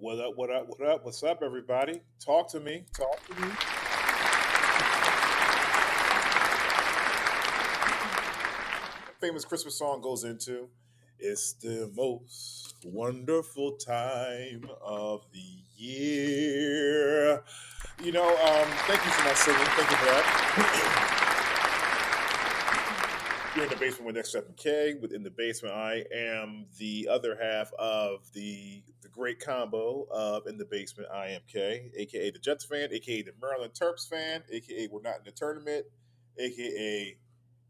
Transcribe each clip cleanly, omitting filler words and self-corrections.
What up? What up? What up? What's up, everybody? Talk to me. Talk to me. Famous Christmas song goes into "It's the most wonderful time of the year." Thank you for my singing. Thank you for that. You're in the basement with X7K. Within the basement, I am the other half of the great combo of In the Basement I Am K, aka the Jets fan, aka the Maryland Terps fan, aka we're not in the tournament, aka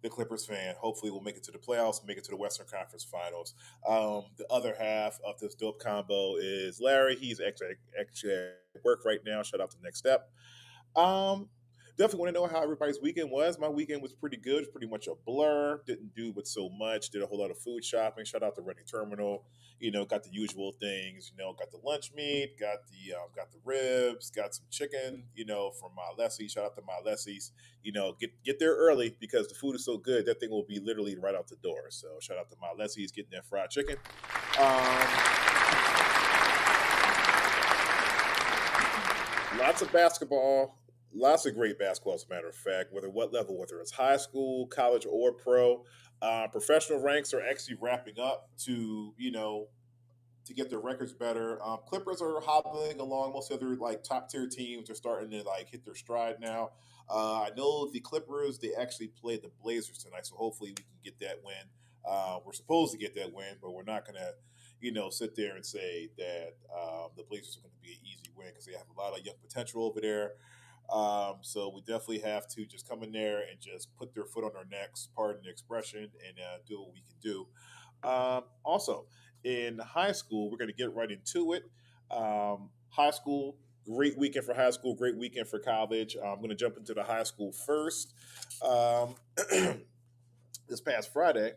the Clippers fan. Hopefully, we'll make it to the playoffs, make it to the Western Conference Finals. The other half of this dope combo is Larry. He's actually at work right now. Shout out to Next Step. Um, Definitely want to know how everybody's weekend was. My weekend was pretty good. It's pretty much a blur. Didn't do but so much. Did a whole lot of food shopping. Shout out to Reading Terminal. Got the usual things. Got the lunch meat. Got the ribs. Got some chicken. From my Leslie. Shout out to my Leslie's. Get there early because the food is so good. That thing will be literally right out the door. So shout out to my Leslie's getting that fried chicken. Lots of basketball. Lots of great basketball, as a matter of fact, what level, whether it's high school, college, or pro. Professional ranks are actually wrapping up to get their records better. Clippers are hobbling along. Most other top tier teams are starting to hit their stride now. I know the Clippers, they actually played the Blazers tonight, so hopefully we can get that win. We're supposed to get that win, but we're not gonna sit there and say that the Blazers are going to be an easy win because they have a lot of young potential over there. So we definitely have to just come in there and just put their foot on our necks, pardon the expression, and do what we can do. Also, in high school, we're going to get right into it. High school, great weekend for high school, great weekend for college. I'm going to jump into the high school first. This past Friday,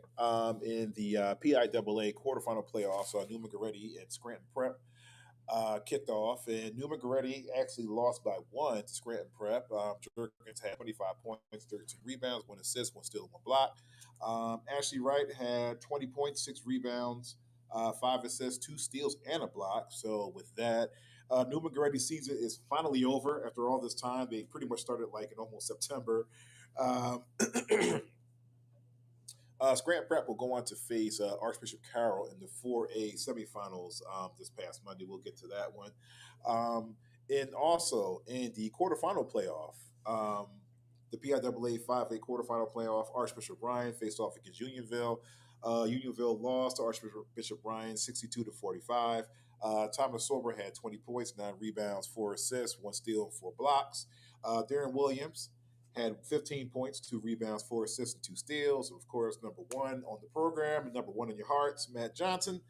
in the PIAA quarterfinal playoffs, Newman Goretti and Scranton Prep kicked off, and Newman Goretti actually lost by one to Scranton Prep. Jerkins had 25 points, 13 rebounds, one assist, one steal, one block. Ashley Wright had 20 points, 6 rebounds, 5 assists, 2 steals, and a block. So with that, Newman Goretti's season is finally over after all this time. They pretty much started in almost September. Um, Scranton Prep will go on to face Archbishop Carroll in the 4A semifinals this past Monday. We'll get to that one. And also in the quarterfinal playoff, the PIAA 5A quarterfinal playoff, Archbishop Ryan faced off against Unionville. Unionville lost to Archbishop Ryan 62-45. Thomas Sorber had 20 points, 9 rebounds, 4 assists, 1 steal, and 4 blocks. Darren Williams had 15 points, 2 rebounds, 4 assists, and 2 steals. And of course, number one on the program and number one in your hearts, Matt Johnson,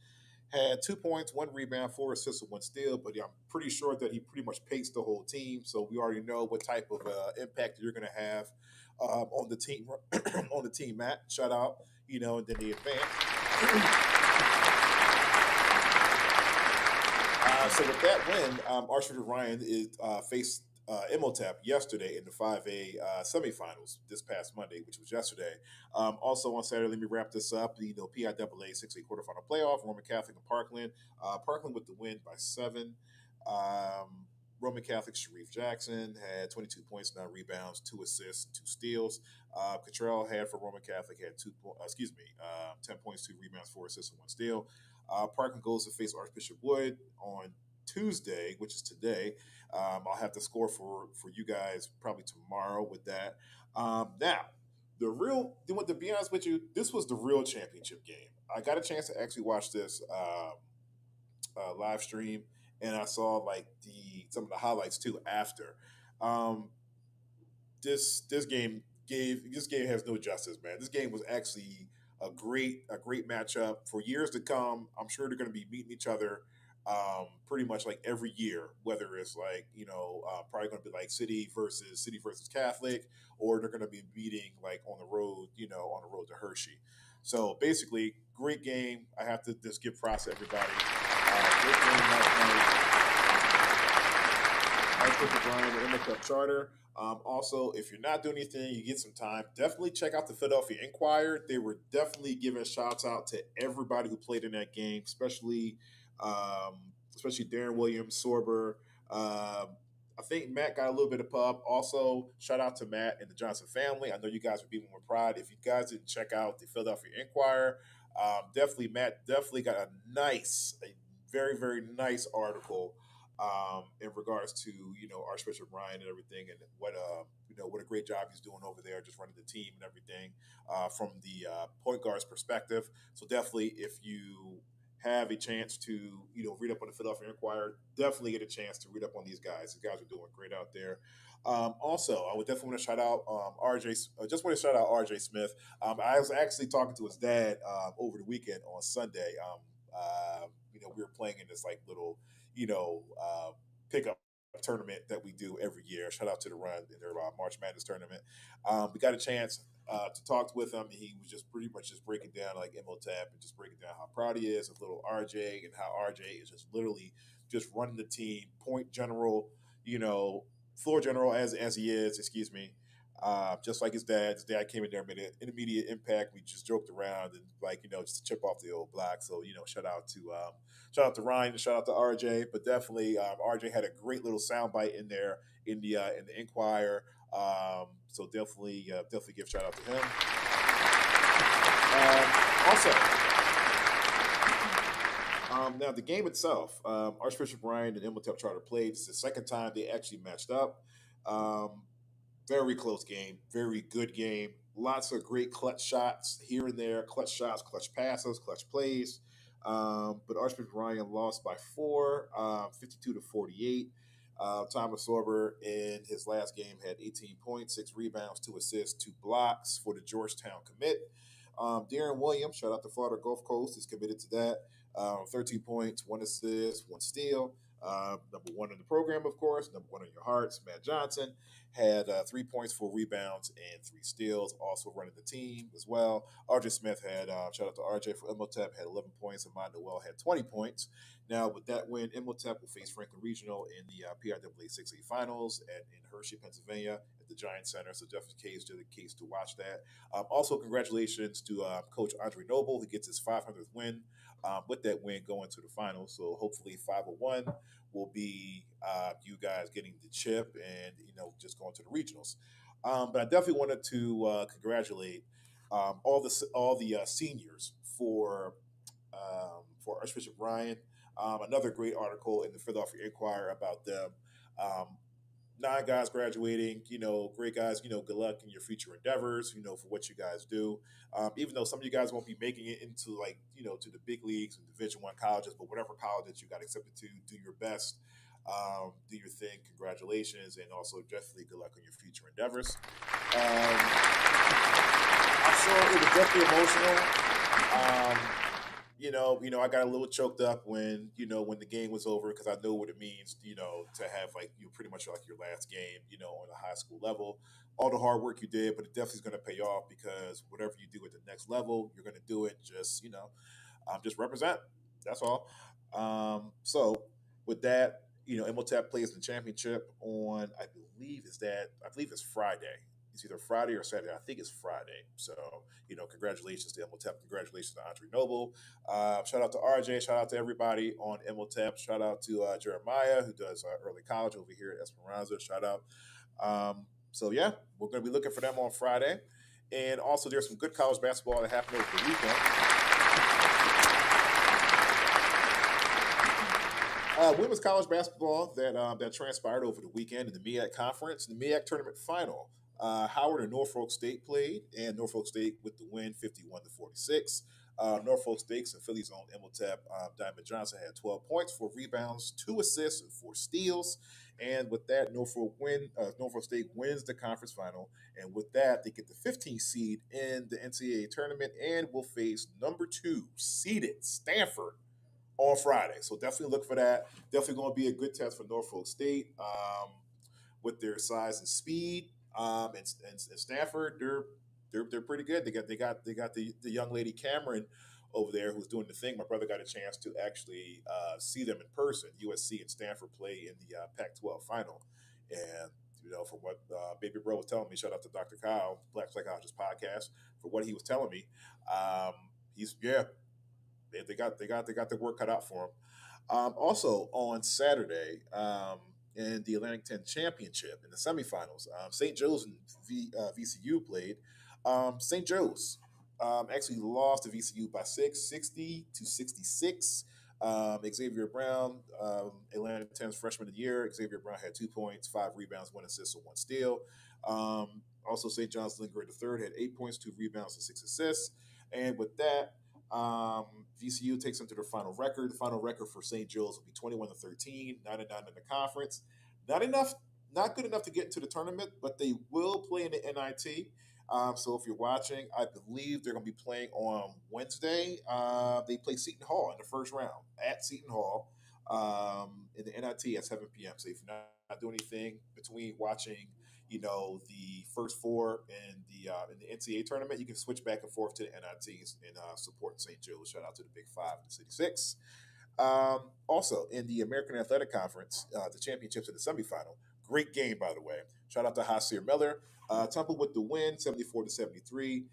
had 2 points, 1 rebound, 4 assists, and 1 steal. But I'm pretty sure that he pretty much paced the whole team. So we already know what type of impact you're going to have on the team. On the team, Matt. Shout out, and then the advance. So with that win, Archbishop Ryan faced Imhotep yesterday in the 5A semifinals this past Monday, which was yesterday. Also on Saturday, let me wrap this up. PIAA 6A quarterfinal playoff, Roman Catholic and Parkland. Parkland with the win by 7. Roman Catholic Sharif Jackson had 22 points, 9 rebounds, 2 assists, 2 steals. Cottrell had for Roman Catholic had 10 points, 2 rebounds, 4 assists, and 1 steal. Parkland goes to face Archbishop Wood on Tuesday, which is today. I'll have the score for you guys probably tomorrow with that. Now, to be honest with you, this was the real championship game. I got a chance to actually watch this live stream, and I saw some of the highlights too after. This game has no justice, man. This game was actually a great matchup for years to come. I'm sure they're going to be meeting each other pretty much every year, whether it's probably going to be City versus Catholic, or they're going to be meeting on the road, on the road to Hershey. So basically, great game. I have to just give props to everybody. Great game last night. Archbishop Ryan, the Imhotep Charter. Also, if you're not doing anything, you get some time, definitely check out the Philadelphia Inquirer. They were definitely giving shouts out to everybody who played in that game, especially especially Darren Williams, Sorber. I think Matt got a little bit of pub. Also, shout out to Matt and the Johnson family. I know you guys are beating with pride. If you guys didn't check out the Philadelphia Inquirer, definitely Matt definitely got a very very nice article in regards to Archbishop Ryan and everything, and what a great job he's doing over there, just running the team and everything from the point guard's perspective. So definitely, if you have a chance to read up on the Philadelphia Inquirer, definitely get a chance to read up on these guys. These guys are doing great out there. Also, I would definitely want to shout out RJ. Just want to shout out RJ Smith. I was actually talking to his dad over the weekend on Sunday. We were playing in this like little pickup tournament that we do every year. Shout out to the Run in their March Madness tournament. We got a chance to talk with him. He was just pretty much just breaking down like MOTAP and just breaking down how proud he is of little RJ and how RJ is just literally just running the team, point general, floor general as he is, excuse me. Just like his dad. His dad came in there, made an immediate impact. We just joked around and just to chip off the old block. So shout out to Ryan and shout out to RJ. But definitely, RJ had a great little soundbite in there in the Inquirer. So definitely give shout out to him. Now the game itself, Archbishop Ryan and Imhotep Charter played. It's the second time they actually matched up. Very close game, very good game. Lots of great clutch shots here and there, clutch shots, clutch passes, clutch plays. But Archbishop Ryan lost by 4, 52-48. Thomas Sorber in his last game had 18 points, 6 rebounds, 2 assists, 2 blocks for the Georgetown commit. Darren Williams, shout out to Florida Gulf Coast, is committed to that. 13 points, 1 assist, 1 steal. Number 1 in the program, of course. Number 1 in your hearts, Matt Johnson, had 3 points, 4 rebounds, and 3 steals. Also running the team as well. RJ Smith had, shout out to RJ for Imhotep, had 11 points, and Ahmad Noel had 20 points. Now, with that win, Imhotep will face Franklin Regional in the PIAA 6A Finals in Hershey, Pennsylvania, at the Giant Center. So definitely the case to watch that. Also, congratulations to Coach Andre Noble, who gets his 500th win. With that win going to the finals. So hopefully 501 will be you guys getting the chip and just going to the regionals. But I definitely wanted to congratulate all the seniors for Archbishop Ryan. Another great article in the Philadelphia Inquirer about them. 9 guys graduating, great guys, good luck in your future endeavors, for what you guys do. Even though some of you guys won't be making it into to the big leagues and Division I colleges, but whatever college that you got accepted to, do your best, do your thing. Congratulations. And also definitely good luck on your future endeavors. I'm sure it was definitely emotional. I got a little choked up when the game was over because I know what it means, to have pretty much like your last game, on a high school level. All the hard work you did, but it definitely is going to pay off because whatever you do at the next level, you're going to do it just represent. That's all. So with that, Imhotep plays the championship on, I believe it's Friday. It's either Friday or Saturday. I think it's Friday. So, congratulations to Imhotep. Congratulations to Andre Noble. Shout out to RJ. Shout out to everybody on Imhotep. Shout out to Jeremiah, who does early college over here at Esperanza. Shout out. So, yeah, we're going to be looking for them on Friday. And also, there's some good college basketball that happened over the weekend. Women's college basketball that transpired over the weekend in the MEAC conference, the MEAC tournament final. Howard and Norfolk State played, and Norfolk State with the win, 51-46. Norfolk State and Philly's own Imhotep Diamond Johnson had 12 points, 4 rebounds, 2 assists, and 4 steals. And with that, Norfolk State wins the conference final. And with that, they get the 15th seed in the NCAA tournament and will face number 2 seeded Stanford on Friday. So definitely look for that. Definitely going to be a good test for Norfolk State with their size and speed. And Stanford, they're pretty good. They got the young lady Cameron over there who's doing the thing. My brother got a chance to actually see them in person. USC and Stanford play in the Pac-12 final, and from what Baby Bro was telling me, shout out to Dr. Kyle, Black Psychologist Podcast, for what he was telling me. They got the work cut out for him. Also on Saturday, in the Atlantic 10 Championship in the semifinals, St. Joe's and VCU played. St. Joe's actually lost to VCU by 60 to 66. Xavier Brown, Atlantic 10's freshman of the year. Xavier Brown had 2 points, 5 rebounds, 1 assist, and 1 steal. Also, St. John's Lingard III had 8 points, 2 rebounds, and 6 assists. And with that, VCU takes them to their final record. The final record for St. Joe's will be 21-13, 9-9 in the conference. Not enough, not good enough to get into the tournament, but they will play in the NIT. So if you're watching, I believe they're going to be playing on Wednesday. They play Seton Hall in the first round at Seton Hall in the NIT at 7 p.m. So if you're not doing anything between watching, the first four in the NCAA tournament, you can switch back and forth to the NITs and support St. Joe's. Shout out to the Big Five and the City Six. Also, in the American Athletic Conference, the championships in the semifinal. Great game, by the way. Shout out to Hasir Miller. Temple with the win, 74-73.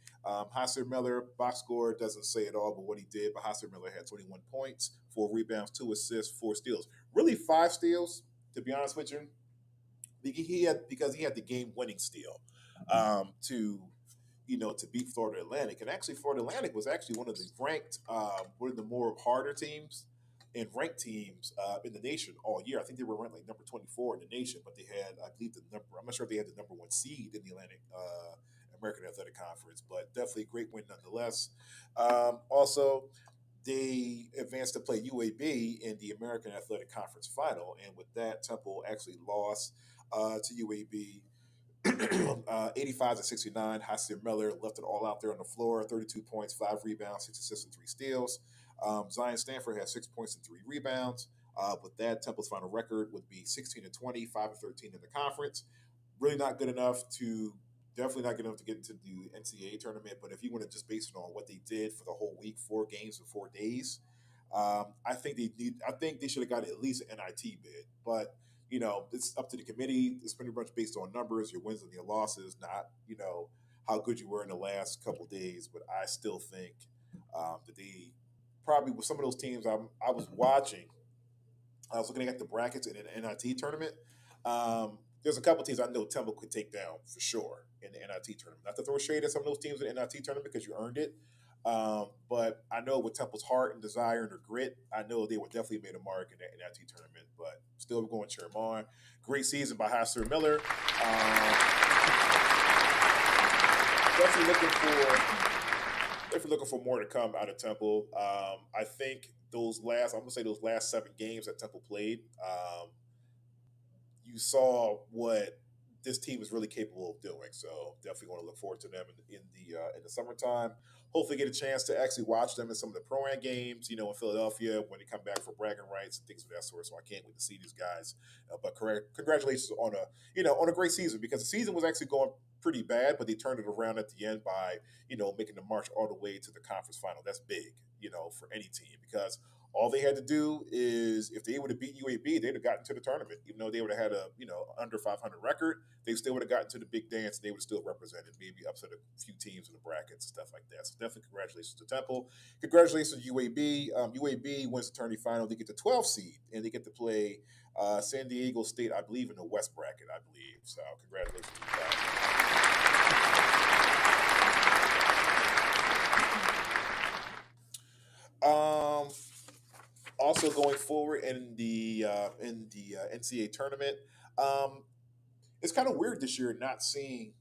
Hasir Miller, box score doesn't say it all, but what he did. But Hasir Miller had 21 points, 4 rebounds, 2 assists, 4 steals. Really 5 steals, to be honest with you. Because he had the game-winning steal to to beat Florida Atlantic. And actually, Florida Atlantic was actually one of the ranked, one of the more harder teams and ranked teams in the nation all year. I think they were ranked like number 24 in the nation, but they had, I believe, the number. I'm not sure if they had the number 1 seed in the Atlantic American Athletic Conference, but definitely a great win nonetheless. Also, they advanced to play UAB in the American Athletic Conference final, and with that, Temple actually lost to UAB 85-69. Hasir Miller left it all out there on the floor. 32 points, 5 rebounds, 6 assists, and 3 steals. Zion Stanford had 6 points and 3 rebounds. With that, Temple's final record would be 16-20, 5-13 in the conference. Really not good enough to, definitely not good enough to get into the NCAA tournament. But if you want to just base it on what they did for the whole week, 4 games in 4 days, I think they should have got at least an NIT bid. But it's up to the committee. It's pretty much based on numbers, your wins and your losses, not how good you were in the last couple of days. But I still think that they probably with some of those teams I was watching. I was looking at the brackets in an NIT tournament. There's a couple teams I know Temple could take down for sure in the NIT tournament. Not to throw shade at some of those teams in the NIT tournament because you earned it. But I know with Temple's heart and desire and their grit, I know they would definitely made a mark in the NIT tournament. But still, we're going to cheer them on. Great season by Hasir Miller. Definitely looking for more to come out of Temple. I think those last 7 games that Temple played, you saw what this team is really capable of doing. So definitely want to look forward to them in the summertime. Hopefully get a chance to actually watch them in some of the pro-am games, in Philadelphia when they come back for bragging rights and things of that sort. So I can't wait to see these guys. But congratulations on a great season, because the season was actually going pretty bad, but they turned it around at the end by making the march all the way to the conference final. That's big, for any team, because all they had to do is, if they would have beat UAB, they'd have gotten to the tournament. Even though they would have had a under 500 record, they still would have gotten to the big dance. And they would have still represented, maybe upset a few teams in the brackets and stuff like that. So definitely congratulations to Temple. Congratulations to UAB. UAB wins the tourney final. They get the 12th seed, and they get to play San Diego State, I believe, in the West bracket, I believe. So congratulations to that. Also going forward in the NCAA tournament, it's kind of weird this year not seeing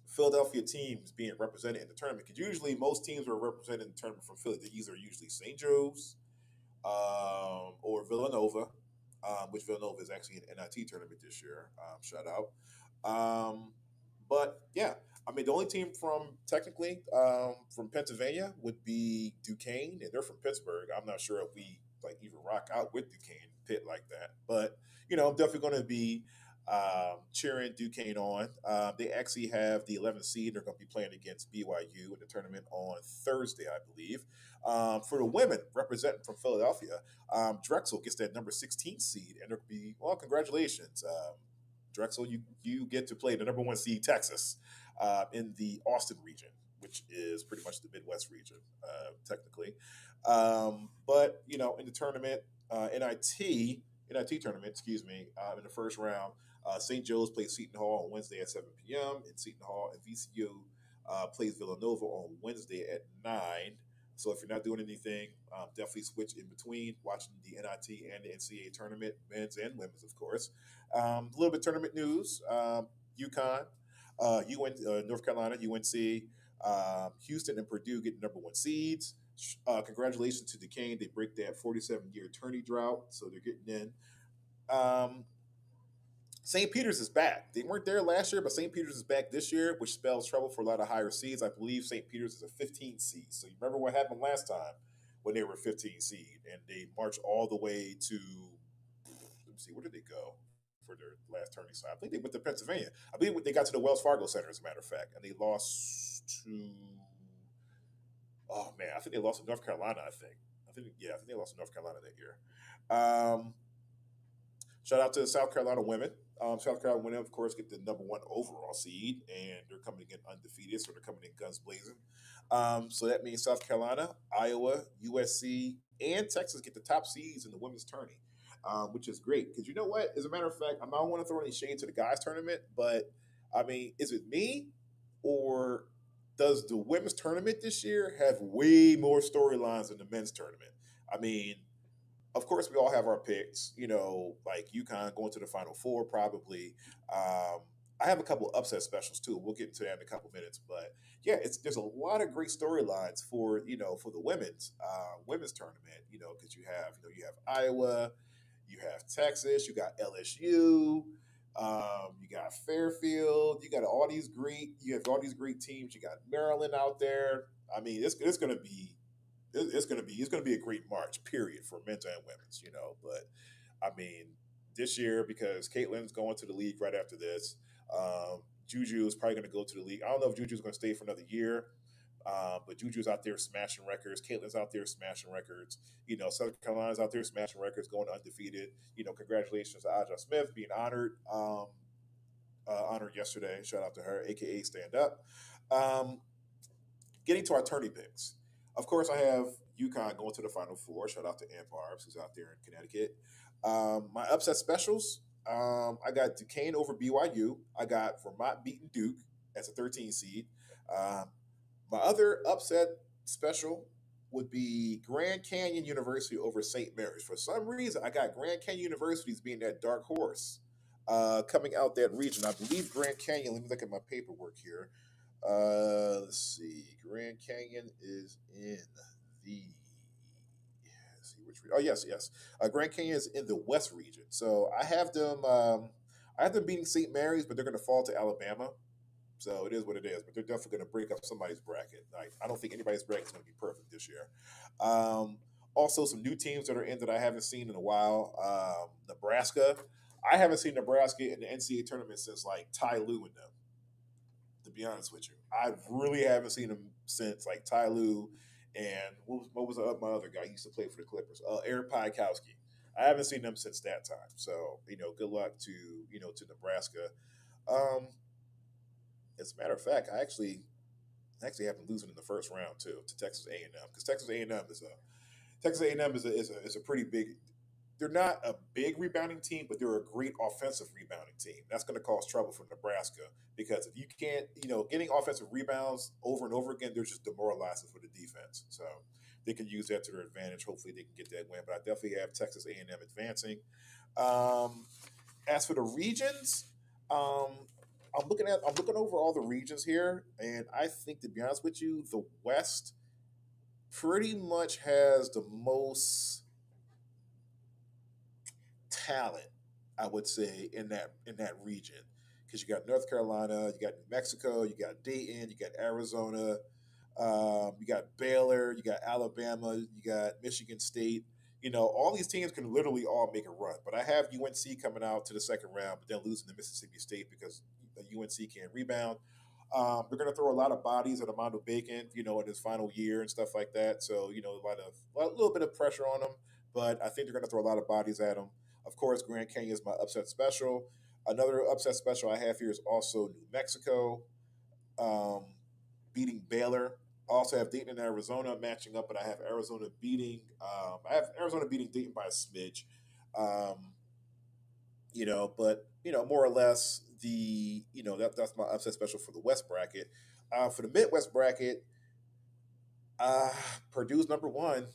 Philadelphia teams being represented in the tournament, because usually most teams are represented in the tournament from Philly. These are usually St. Joe's or Villanova, which Villanova is actually in the NIT tournament this year. Shout out. But yeah, I mean, the only team from Pennsylvania would be Duquesne, and they're from Pittsburgh. I'm not sure if we even rock out with Duquesne Pitt like that, but I'm definitely going to be cheering Duquesne on. They actually have the 11th seed. They're going to be playing against BYU in the tournament on Thursday, I believe. For the women representing from Philadelphia, Drexel gets that number 16 seed, and it'll be, well, congratulations. Drexel, you get to play the number 1 seed Texas in the Austin region, which is pretty much the Midwest region, technically. But in the tournament, NIT tournament, excuse me, in the first round, St. Joe's plays Seton Hall on Wednesday at 7 p.m. and Seton Hall and VCU plays Villanova on Wednesday at 9. So if you're not doing anything, definitely switch in between watching the NIT and the NCAA tournament, men's and women's, of course. A little bit tournament news: UConn, North Carolina, UNC, Houston, and Purdue getting number one seeds. Congratulations to Duquesne; they break that 47-year tourney drought, so they're getting in. Um, St. Peter's is back. They weren't there last year, but St. Peter's is back this year, which spells trouble for a lot of higher seeds. I believe St. Peter's is a 15 seed. So you remember what happened last time when they were 15 seed and they marched all the way to, let me see, where did they go for their last tourney? So I think they went to Pennsylvania. I believe they got to the Wells Fargo Center, as a matter of fact, and they lost to, oh man, I think they lost to North Carolina. I think they lost to North Carolina that year. Um, Shout out to the South Carolina women. South Carolina women, of course, get the number one overall seed, and they're coming in undefeated, so they're coming in guns blazing. So that means South Carolina, Iowa, USC, and Texas get the top seeds in the women's tourney, which is great. Because you know what? As a matter of fact, I don't want to throw any shade to the guys' tournament, but I mean, is it me or does the women's tournament this year have way more storylines than the men's tournament? I mean, of course, we all have our picks. Like UConn going to the Final Four probably. I have a couple of upset specials too. We'll get into that in a couple minutes, but yeah, there's a lot of great storylines for the women's tournament. Because you have Iowa, you have Texas, you got LSU, you got Fairfield, you have all these great teams. You got Maryland out there. I mean, it's going to be it's gonna be a great March period for men's and women's, But I mean, this year because Caitlin's going to the league right after this. Juju is probably going to go to the league. I don't know if Juju's going to stay for another year, but Juju's out there smashing records. Caitlin's out there smashing records. South Carolina's out there smashing records, going undefeated. Congratulations to Aja Smith being honored yesterday. Shout out to her, aka Stand Up. Um, Getting to our tourney picks. Of course, I have UConn going to the Final Four. Shout out to Ann Barbs, who's out there in Connecticut. My upset specials. I got Duquesne over BYU. I got Vermont beating Duke as a 13 seed. Um, my other upset special would be Grand Canyon University over St. Mary's. For some reason, I got Grand Canyon University as being that dark horse coming out that region. I believe Grand Canyon. Let me look at my paperwork here. Let's see. Grand Canyon is in the. Let's see which. Oh yes, yes. Grand Canyon is in the West region. So I have them. I have them beating St. Mary's, but they're going to fall to Alabama. So it is what it is. But they're definitely going to break up somebody's bracket. Like I don't think anybody's bracket is going to be perfect this year. Um, Also, some new teams that are in that I haven't seen in a while. Nebraska. I haven't seen Nebraska in the NCAA tournament since like Ty Lue and them, to be honest with you. I really haven't seen him since like Ty Lue and what was my other guy? He used to play for the Clippers, Eric Piakowski. I haven't seen them since that time. So good luck to to Nebraska. Um, as a matter of fact, I actually have them losing in the first round too to Texas A and M because Texas A&M is a pretty big. They're not a big rebounding team, but they're a great offensive rebounding team. That's going to cause trouble for Nebraska because if you can't, getting offensive rebounds over and over again, they're just demoralizing for the defense. So they can use that to their advantage. Hopefully, they can get that win. But I definitely have Texas A&M advancing. Um, as for the regions, um, I'm looking over all the regions here, and I think to be honest with you, the West pretty much has the most talent, I would say, in that region. Because you got North Carolina, you got New Mexico, you got Dayton, you got Arizona, you got Baylor, you got Alabama, you got Michigan State. All these teams can literally all make a run. But I have UNC coming out to the second round, but then losing to Mississippi State because UNC can't rebound. They're going to throw a lot of bodies at Armando Bacon, in his final year and stuff like that. So, a little bit of pressure on him, but I think they're going to throw a lot of bodies at him. Of course, Grand Canyon is my upset special. Another upset special I have here is also New Mexico. Um, beating Baylor. Also have Dayton and Arizona matching up, but I have Arizona beating. I have Arizona beating Dayton by a smidge. Um, but more or less that's my upset special for the West bracket. For the Midwest bracket, uh, Purdue's number one,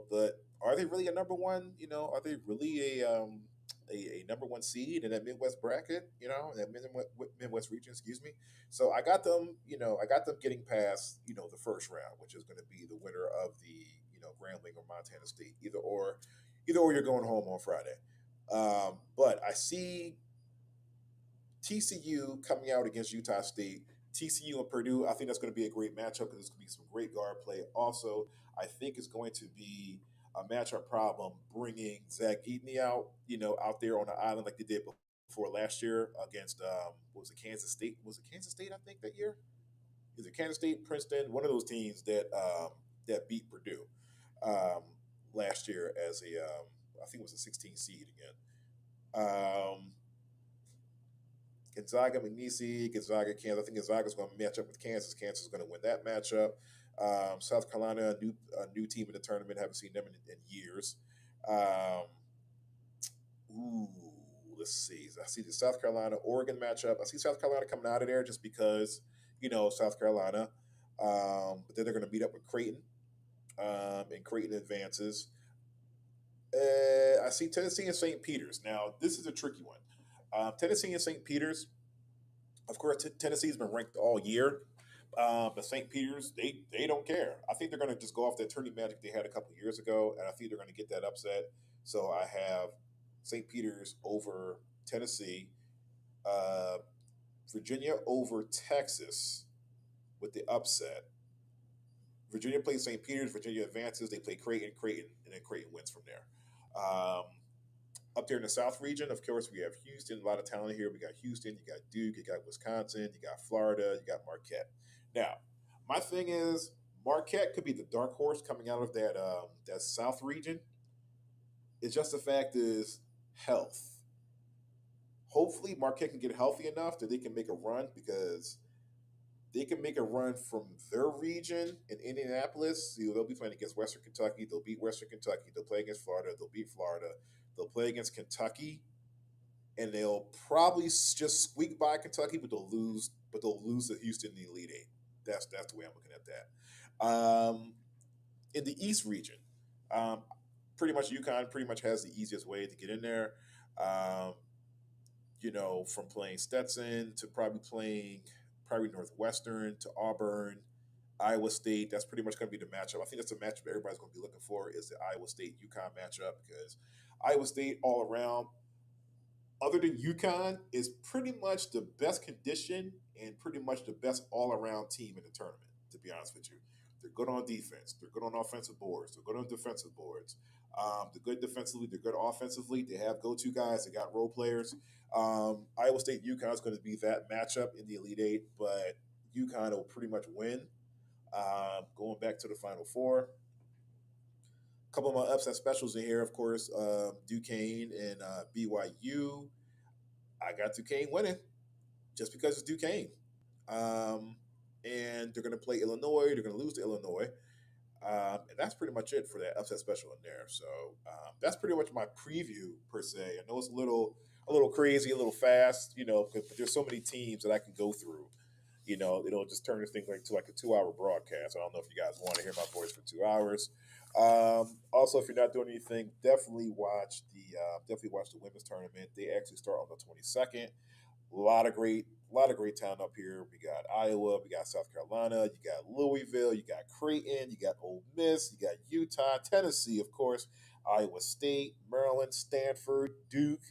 but are they really a number one? Are they really a number one seed in that Midwest bracket? That Midwest region, excuse me. So I got them. I got them getting past the first round, which is going to be the winner of the Grambling or Montana State. Either or you're going home on Friday. But I see TCU coming out against Utah State. TCU and Purdue, I think that's going to be a great matchup because there's going to be some great guard play. Also, I think it's going to be a matchup problem bringing Zach Eatoney out, out there on the island like they did before last year against what was it, Kansas State? Was it Kansas State? I think that year. Is it Kansas State, Princeton? One of those teams that beat Purdue um, last year as I think it was a 16 seed again. Gonzaga, McNeese, Gonzaga, Kansas. I think Gonzaga's going to match up with Kansas. Kansas is going to win that matchup. South Carolina, a new team in the tournament. Haven't seen them in years. Um, ooh, let's see. I see the South Carolina Oregon matchup. I see South Carolina coming out of there just because South Carolina. But then they're going to meet up with Creighton, and Creighton advances. I see Tennessee and St. Peter's. Now, this is a tricky one. Tennessee and St. Peter's, of course, Tennessee's been ranked all year, but St. Peter's, they don't care. I think they're going to just go off that tourney magic they had a couple years ago, and I think they're going to get that upset. So I have St. Peter's over Tennessee, uh, Virginia over Texas with the upset. Virginia plays St. Peter's, Virginia advances. They play Creighton, and then Creighton wins from there. Up there in the South region, of course, we have Houston. A lot of talent here. We got Houston, you got Duke, you got Wisconsin, you got Florida, you got Marquette. Now, my thing is Marquette could be the dark horse coming out of that South region. It's just the fact is health. Hopefully, Marquette can get healthy enough that they can make a run because they can make a run from their region in Indianapolis. They'll be playing against Western Kentucky. They'll beat Western Kentucky. They'll play against Florida. They'll beat Florida. They'll play against Kentucky, and they'll probably just squeak by Kentucky, but they'll lose. But they'll lose to Houston in the Elite Eight. That's the way I'm looking at that. In the East region, um, pretty much UConn pretty much has the easiest way to get in there. Um, from playing Stetson to probably Northwestern to Auburn, Iowa State. That's pretty much going to be the matchup. I think that's the matchup everybody's going to be looking for is the Iowa State UConn matchup because Iowa State all around, other than UConn, is pretty much the best condition and pretty much the best all around team in the tournament. To be honest with you, they're good on defense. They're good on offensive boards. They're good on defensive boards. They're good defensively. They're good offensively. They have go-to guys. They got role players. Iowa State UConn is going to be that matchup in the Elite Eight, but UConn will pretty much win. Going back to the Final Four, a couple of my upset specials in here, of course, Duquesne and BYU. I got Duquesne winning just because it's Duquesne. Um, and they're going to play Illinois. They're going to lose to Illinois. And that's pretty much it for that upset special in there. So that's pretty much my preview per se. I know it's a little crazy, a little fast, but there's so many teams that I can go through. It'll just turn this thing like a 2-hour broadcast. I don't know if you guys want to hear my voice for 2 hours. Also, if you're not doing anything, definitely watch the women's tournament. They actually start on the 22nd. A lot of great talent up here. We got Iowa, we got South Carolina, you got Louisville, you got Creighton, you got Ole Miss, you got Utah, Tennessee, of course, Iowa State, Maryland, Stanford, Duke,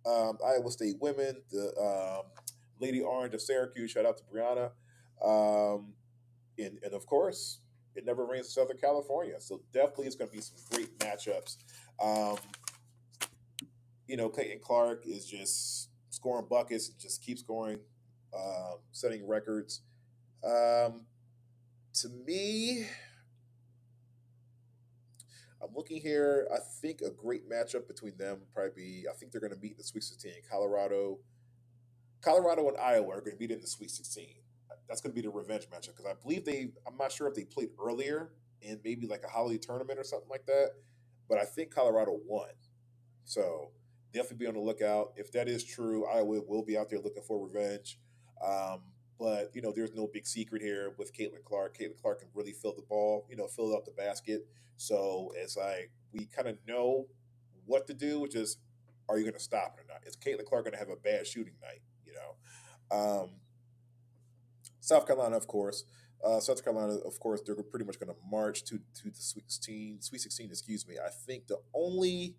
Iowa State women, the Lady Orange of Syracuse. Shout out to Brianna, um, and of course, it never rains in Southern California, so definitely it's going to be some great matchups. Um, Clayton Clark is just scoring buckets, just keeps scoring, setting records. Um, to me, I'm looking here. I think a great matchup between them would probably be. I think they're going to meet in the Sweet 16. Colorado and Iowa are going to meet in the Sweet 16. that's going to be the revenge matchup because I believe I'm not sure if they played earlier in maybe like a holiday tournament or something like that, but I think Colorado won. So definitely be on the lookout. If that is true, I will be out there looking for revenge. Um, but there's no big secret here with Caitlin Clark. Caitlin Clark can really fill the ball, fill up the basket. So it's like we kind of know what to do, which is, are you going to stop it or not? Is Caitlin Clark going to have a bad shooting night? South Carolina, of course. South Carolina, of course, they're pretty much going to march to the Sweet 16. Excuse me. I think the only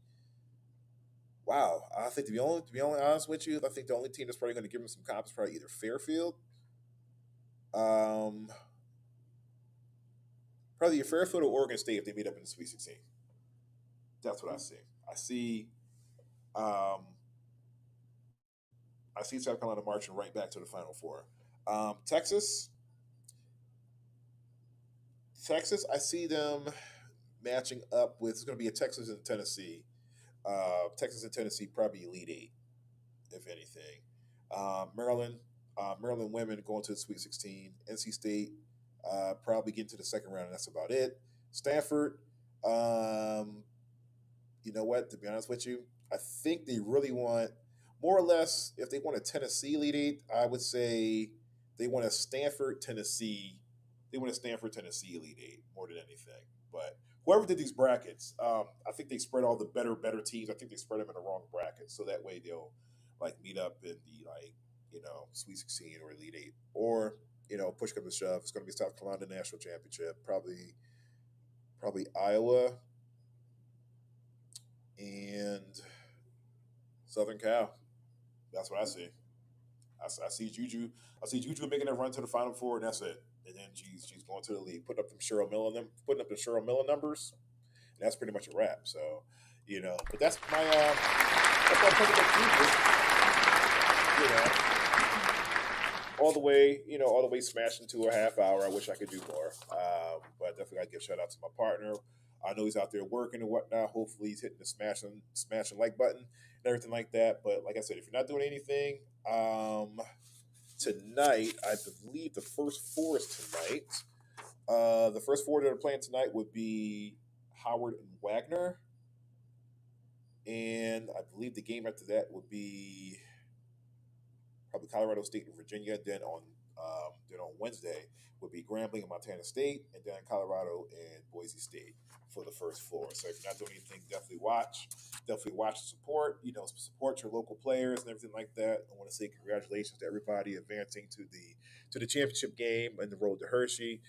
Wow, I think to be only honest with you, I think the only team that's probably going to give them some comps is probably either Fairfield, um, probably either Fairfield or Oregon State if they meet up in the Sweet 16. That's what I see. I see, um, I see South Carolina marching right back to the Final Four. Texas, Texas, I see them matching up with. It's going to be a Texas and Tennessee. Texas and Tennessee probably Elite Eight, if anything. Maryland, Maryland women going to the Sweet 16. NC State probably getting to the second round, and that's about it. Stanford, um, you know what? To be honest with you, I think they really want, more or less, if they want a Tennessee Elite Eight, I would say they want a Stanford, Tennessee. They want a Stanford, Tennessee Elite Eight more than anything. But whoever did these brackets, I think they spread all the better teams. I think they spread them in the wrong brackets, so that way they'll like meet up in the Sweet 16 or Elite Eight, or push come to shove, it's going to be South Carolina national championship, probably Iowa and Southern Cal. That's what I see. I see Juju. I see Juju making a run to the Final Four, and that's it. And then she's going to the league, putting up the Cheryl Miller numbers, and that's pretty much a wrap. So, but that's my perfect preview. All the way smashed into a half hour. I wish I could do more, but definitely got to give a shout out to my partner. I know he's out there working and whatnot. Hopefully, he's hitting the smashing like button and everything like that. But like I said, if you're not doing anything tonight, I believe the first four is tonight. The first four that are playing tonight would be Howard and Wagner, and I believe the game after that would be probably Colorado State and Virginia. Then on Wednesday would be Grambling and Montana State, and then Colorado and Boise State for the first four. So if you're not doing anything, definitely watch. Definitely watch and support. Support your local players and everything like that. I want to say congratulations to everybody advancing to the championship game and the road to Hershey.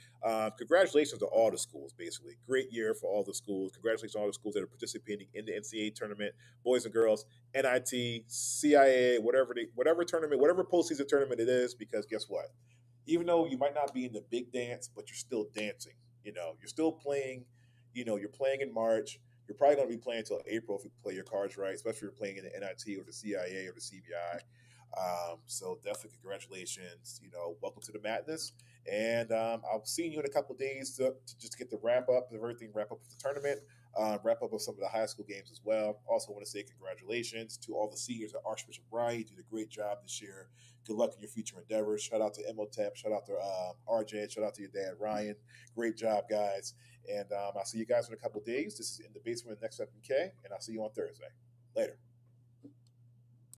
Congratulations to all the schools, basically. Great year for all the schools. Congratulations to all the schools that are participating in the NCAA tournament, boys and girls, NIT, CIA, whatever tournament, whatever postseason tournament it is, because guess what? Even though you might not be in the big dance, but you're still dancing. You're still playing. You're playing in March. You're probably going to be playing until April if you play your cards right, especially if you're playing in the NIT or the CIA or the CBI. So definitely congratulations. Welcome to the madness. And I'll see you in a couple of days to just get the wrap up of everything, wrap up the tournament, wrap up of some of the high school games as well. Also want to say congratulations to all the seniors at Archbishop Ryan. You did a great job this year. Good luck in your future endeavors. Shout out to Emotep. Shout out to RJ. Shout out to your dad, Ryan. Great job, guys. And I'll see you guys in a couple of days. This is In the Basement with Next Up K, and I'll see you on Thursday. Later.